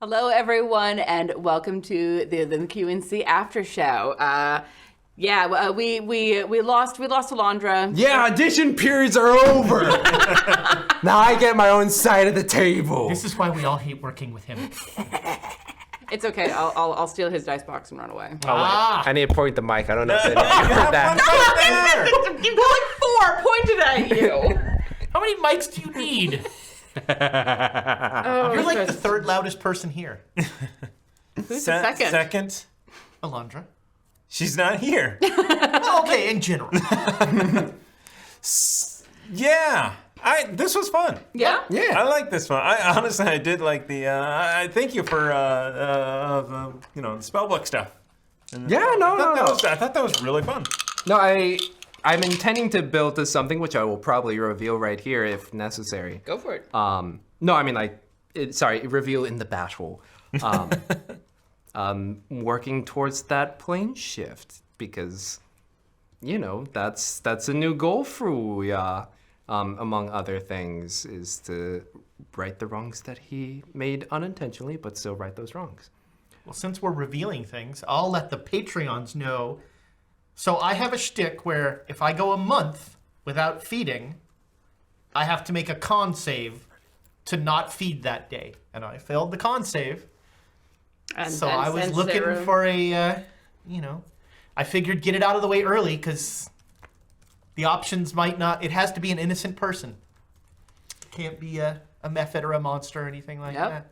Hello, everyone, and welcome to the QNC After Show. We lost Alondra. Yeah, audition periods are over. Now I get my own side of the table. This is why we all hate working with him. It's okay. I'll steal his dice box and run away. I need to point the mic. I don't know if anyone heard that. I'm going 4 pointed at you. How many mics do you need? You're like the third loudest person here. Who's the second? Second? Alondra. She's not here. Okay, in general. Yeah. This was fun. Yeah? Yeah. I like this one. I did like the. I thank you for the spellbook stuff. Yeah, no. I thought that was really fun. No, I'm intending to build to something which I will probably reveal right here if necessary. Go for it. No, I mean reveal in the battle. Working towards that plane shift because, that's a new goal for Ouya. Among other things, is to right the wrongs that he made unintentionally, but still right those wrongs. Well, since we're revealing things, I'll let the Patreons know. So I have a shtick where if I go a month without feeding, I have to make a con save to not feed that day. And I failed the con save. And so I was looking for I figured get it out of the way early because the options might not, it has to be an innocent person. It can't be a method or a monster or anything like that.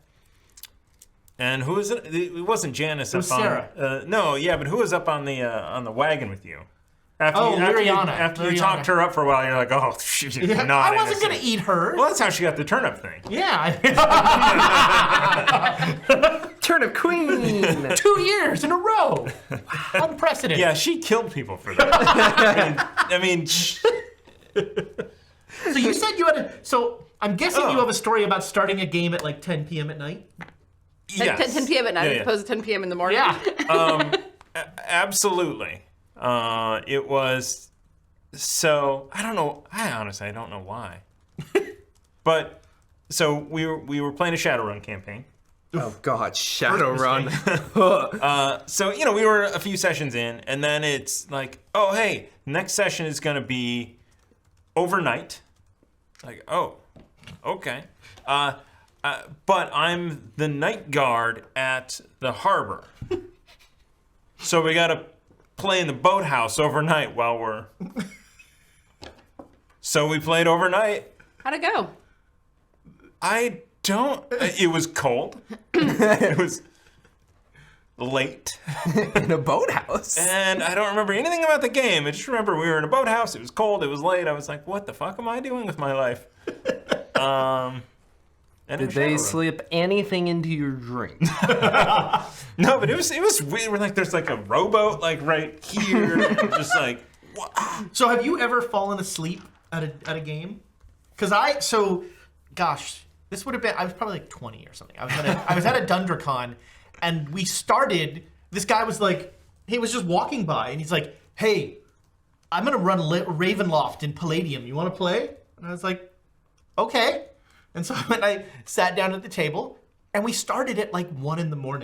And who was it? It wasn't Janice. It was Sarah. No, yeah, but who was up on the wagon with you? Liriana. After you talked her up for a while, you're like, oh, she's not I wasn't going to eat her. Well, that's how she got the turnip thing. Yeah. Turnip queen! 2 years in a row. Unprecedented. Yeah, she killed people for that. I mean So you said you had so I'm guessing you have a story about starting a game at like 10 p.m. at night? yes. 10 p.m. at night as opposed to 10 p.m. in the morning? Yeah. Absolutely. It was so I don't know. I honestly don't know why. But so we were playing a Shadowrun campaign. Oh God, Shadowrun. So we were a few sessions in, and then it's like, oh hey, next session is gonna be overnight. Like, oh, okay. But I'm the night guard at the harbor, so we gotta play in the boathouse overnight while we're. So we played overnight. How'd it go? It was cold. It was late. In a boathouse. And I don't remember anything about the game. I just remember we were in a boathouse. It was cold. It was late. I was like, what the fuck am I doing with my life? Did they slip anything into your drink? No, but it was weird. We're like, there's like a rowboat like right here. Just like, what? So have you ever fallen asleep at a game? Because this would have been, I was probably like 20 or something. I was at a Dundracon, and we started, this guy was like, he was just walking by, and he's like, hey, I'm going to run Ravenloft in Palladium. You want to play? And I was like, okay. And so I sat down at the table, and we started at like 1 a.m.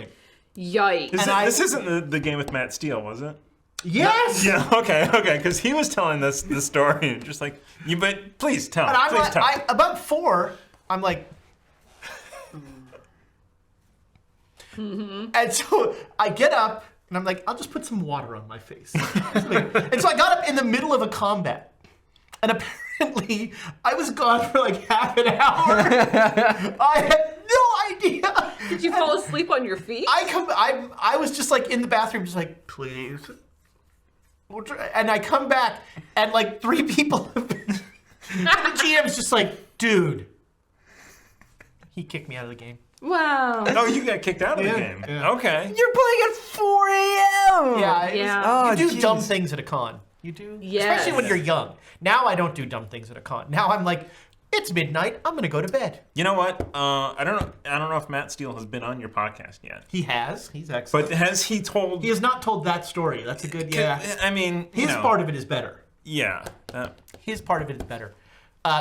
Yikes. This isn't the game with Matt Steele, was it? Yes! Yeah, okay, because he was telling the story, and just like, but please tell. And about 4, I'm like, and so I get up and I'm like, I'll just put some water on my face. And so I got up in the middle of a combat, and apparently I was gone for like half an hour. I had no idea. Did you fall asleep on your feet? I was just like in the bathroom, just like, please. And I come back, and like 3 people have been. And the GM's just like, dude. He kicked me out of the game. Wow. Oh, you got kicked out of the game. Yeah. Okay. You're playing at 4 a.m. Yeah. You do dumb things at a con. You do? Yes. Especially when you're young. Now I don't do dumb things at a con. Now I'm like, it's midnight. I'm going to go to bed. You know what? I don't know if Matt Steele has been on your podcast yet. He has. He's excellent. But has he told... He has not told that story. That's a good, I mean, his part of it is better. Yeah. His part of it is better.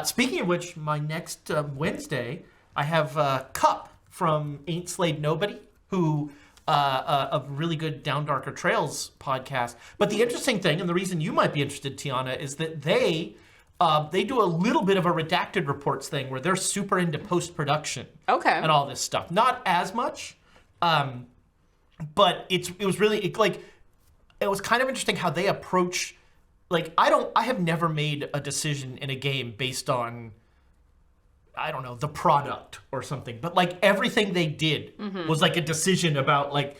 Speaking of which, my next Wednesday, I have Cup from Ain't Slayed Nobody, who a really good Down Darker Trails podcast. But the interesting thing, and the reason you might be interested, Tiana, is that they do a little bit of a redacted reports thing where they're super into post-production and all this stuff. Not as much, but it was kind of interesting how they approach. Like, I have never made a decision in a game based on, I don't know, the product or something. But like everything they did was like a decision about like,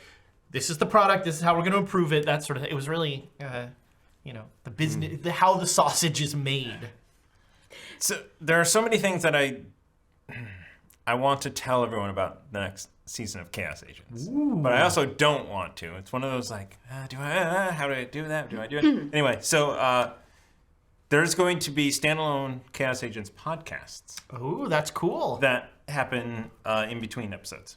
this is the product, this is how we're going to improve it, that sort of thing. It was really, the business, how the sausage is made. So there are so many things that I want to tell everyone about the next season of Chaos Agents. Ooh. But I also don't want to. It's one of those like, how do I do that? Do I do it? Anyway, so there's going to be standalone Chaos Agents podcasts. Oh, that's cool. That happen in between episodes.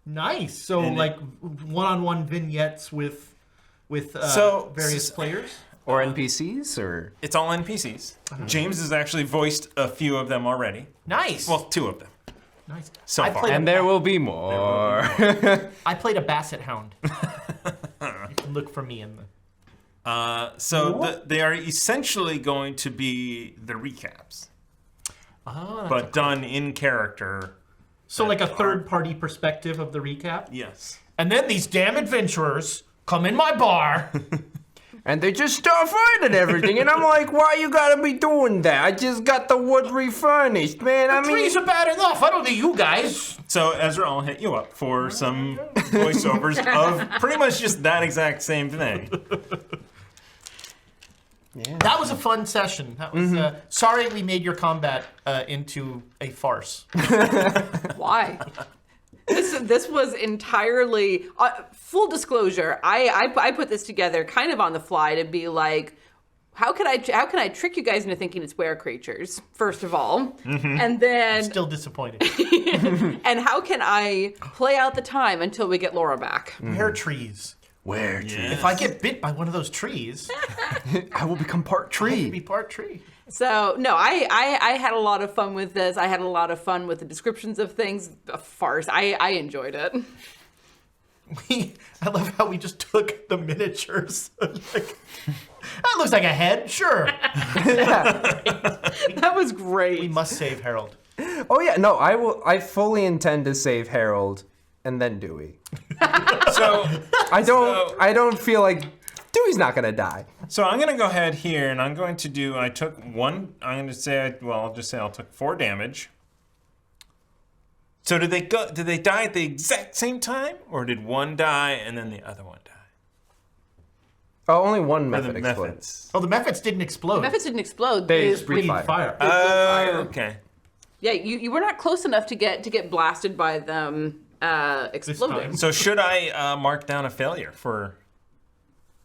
Nice. So like one-on-one vignettes with various players? Or NPCs, or? It's all NPCs. James has actually voiced a few of them already. Nice. Well, 2 of them. Nice. So far. And there will be more. I played a basset hound. You can look for me in the... They are essentially going to be the recaps. But done in character. So like a third-party perspective of the recap? Yes. And then these damn adventurers come in my bar... And they just start fighting everything, and I'm like, why you gotta be doing that? I just got the wood refurnished, man. Trees are bad enough. I don't need you guys. So Ezra, I'll hit you up for some voiceovers of pretty much just that exact same thing. Yeah. That was a fun session. That was sorry we made your combat into a farce. Why? This was entirely full disclosure. I put this together kind of on the fly to be like, how can I trick you guys into thinking it's were creatures first of all, and then still disappointed. And how can I play out the time until we get Laura back? Were trees. Were trees. If I get bit by one of those trees, I will become part tree. I will be part tree. So, no, I had a lot of fun with this. I had a lot of fun with the descriptions of things. A farce. I enjoyed it. I love how we just took the miniatures. Like, that looks like a head. Sure. That was great. We must save Harold. Oh, yeah. No, I fully intend to save Harold and then Dewey. So I don't feel like Dewey's not gonna die. So I'm gonna go ahead here, and I'm going to do. I took one. I'm gonna say. Well, I'll just say I took 4 damage. So did they die at the exact same time, or did one die and then the other one die? Oh, only one method exploded. Oh, the methods didn't explode. The methods didn't explode. They just breathed fire. Oh, okay. Yeah, you were not close enough to get blasted by them exploding. So should I mark down a failure for?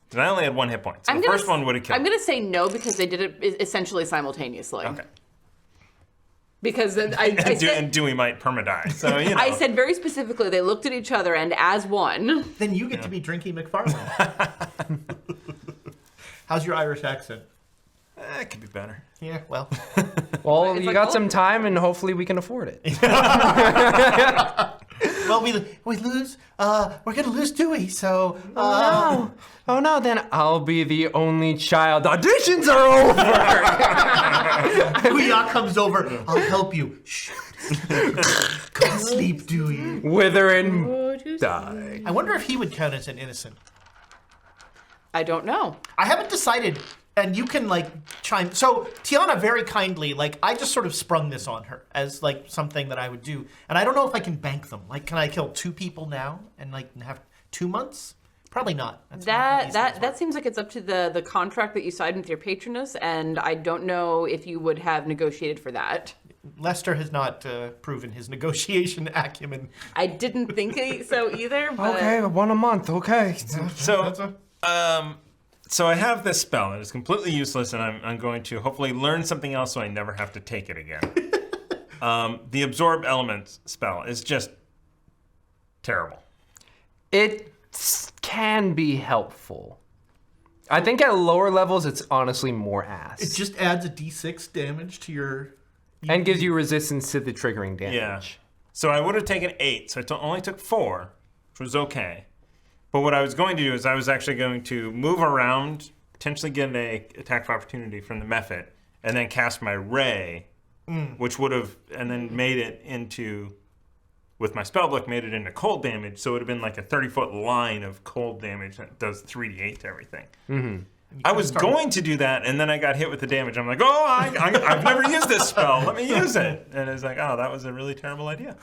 Because I only had 1 hit point. So the first one would have killed. I'm going to say no because they did it essentially simultaneously. Okay. Because I said, and Dewey might permadie. So you know. I said very specifically they looked at each other and as one. Then you get to be Drinky McFarlane. How's your Irish accent? It could be better. Yeah, well. Well, It's you like, got oh. some time, and hopefully we can afford it. Well, we lose. We're gonna lose Dewey. So. Oh no! Then I'll be the only child. Auditions are over. Dewey comes over. I'll help you. Shh. Go to sleep, Dewey. Wither and die. I wonder if he would count as an innocent. I don't know. I haven't decided, and you can like chime. So Tiana very kindly, like I just sort of sprung this on her as like something that I would do, and I don't know if I can bank them. Like, can I kill 2 people now and like have 2 months? Probably not. That's not how these things work. That seems like it's up to the contract that you signed with your patroness, and I don't know if you would have negotiated for that. Lester has not proven his negotiation acumen. I didn't think so either. But Okay, 1 a month. Okay. So I have this spell, and it's completely useless, and I'm going to hopefully learn something else so I never have to take it again. The Absorb Elements spell is just terrible. It can be helpful. I think at lower levels, it's honestly more ass. It just adds a d6 damage to your... And gives you resistance to the triggering damage. Yeah. So I would have taken 8. So I only took 4, which was okay. But what I was going to do is I was actually going to move around, potentially get an attack of opportunity from the Mephit, and then cast my Ray, which would have, and then made it into, with my spellbook, made it into cold damage. So it would have been like a 30-foot line of cold damage that does 3d8 to everything. I was going to do that, and then I got hit with the damage. I'm like, oh, I've never used this spell. Let me use it. And it's like, oh, that was a really terrible idea.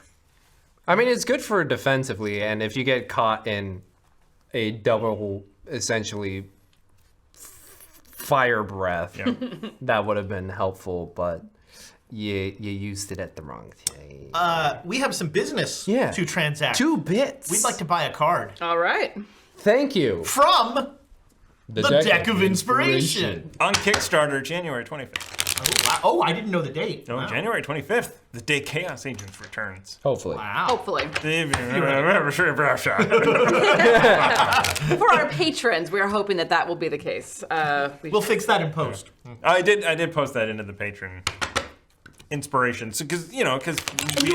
I mean, it's good for defensively, and if you get caught in a double, essentially, fire breath, that would have been helpful, but you used it at the wrong time. We have some business to transact. 2 bits. We'd like to buy a card. All right. Thank you. From the Deck of Inspiration. On Kickstarter, January 25th. Oh, wow. Oh, I didn't know the date. No, Wow. January 25th, the day Chaos Agents returns. Hopefully. Wow. Hopefully. I For our patrons, we're hoping that will be the case. We'll fix that in post. did post that into the patron inspiration. So, because we you have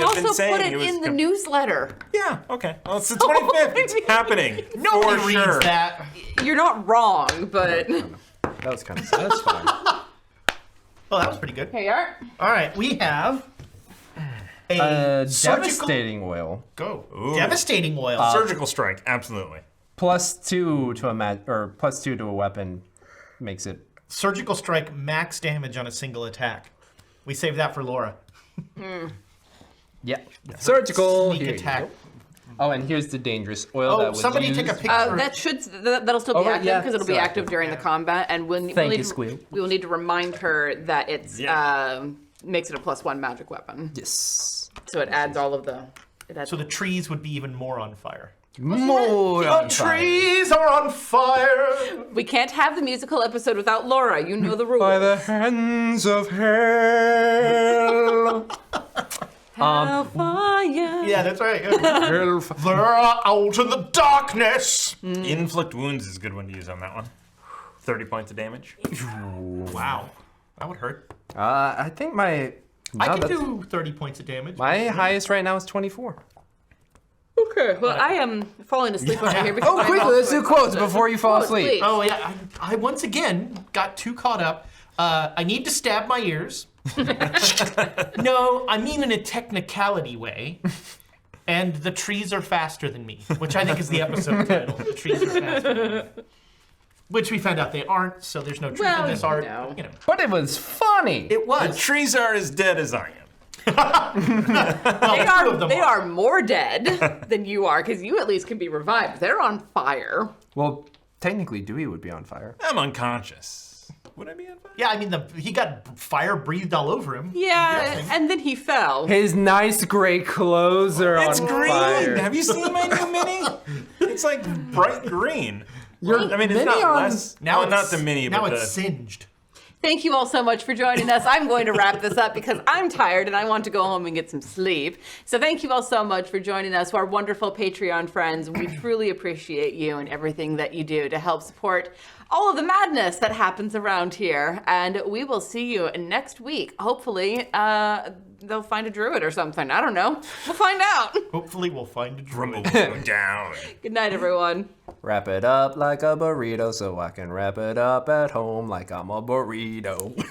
also been saying put it in the newsletter. Yeah, okay. Well, it's the 25th. It's happening. Nobody for reads sure. that. You're not wrong, but That was kind of satisfying. Oh, that was pretty good. here you are. All right, we have a surgical... Devastating oil. Go. Ooh. Devastating oil. Surgical strike, absolutely. +2 to a +2 to a weapon makes it. Surgical strike, max damage on a single attack. We save that for Laura. Yeah. Surgical. Sneak Here you attack. go. Oh, and here's the dangerous oil that Oh, was somebody used. take a picture. That'll still be Oh, active yeah, because it'll be so active during the combat, and we'll Thank need you, to, Squeal. we will need to remind her that it's Yeah. makes it a +1 magic weapon. Yes. So it adds all of the. So the trees would be even more on fire. More on fire. Trees are on fire. We can't have the musical episode without Laura. You know the rules. By the hands of hell. Hellfire. Yeah, that's right. Hellfire. They're out in the darkness. Inflict wounds is a good one to use on that one. 30 points of damage. Wow, that would hurt. I think my. I no, can that's- do 30 points of damage. My highest right now is 24. Okay. Well, I am falling asleep over here. Because Oh, I'm quickly, also let's do quotes before you fall Quotes, asleep. please. Oh yeah, I once again got too caught up. I need to stab my ears. No, I mean in a technicality way. And the trees are faster than me, which I think is the episode title. The trees are faster than me. Which we found out they aren't, so there's no truth Well, in this art. no. You know, But it was funny. it The was. trees are as dead as I am. They are more dead than you are because you at least can be revived. They're on fire. Well, technically, Dewey would be on fire. I'm unconscious. Would I be on fire? Yeah, I mean, he got fire breathed all over him. Yeah, and then he fell. His nice gray clothes are It's on green. fire. Have you seen my new mini? It's like bright green. Your I mean, it's mini not on- less. Now well, not it's the mini, now but it's the. singed. Thank you all so much for joining us. I'm going to wrap this up because I'm tired and I want to go home and get some sleep. So thank you all so much for joining us, our wonderful Patreon friends. We truly appreciate you and everything that you do to help support all of the madness that happens around here. And we will see you next week. Hopefully, they'll find a druid or something. I don't know. We'll find out. Hopefully we'll find a Rumble druid. down. Good night, everyone. Wrap it up like a burrito so I can wrap it up at home like I'm a burrito.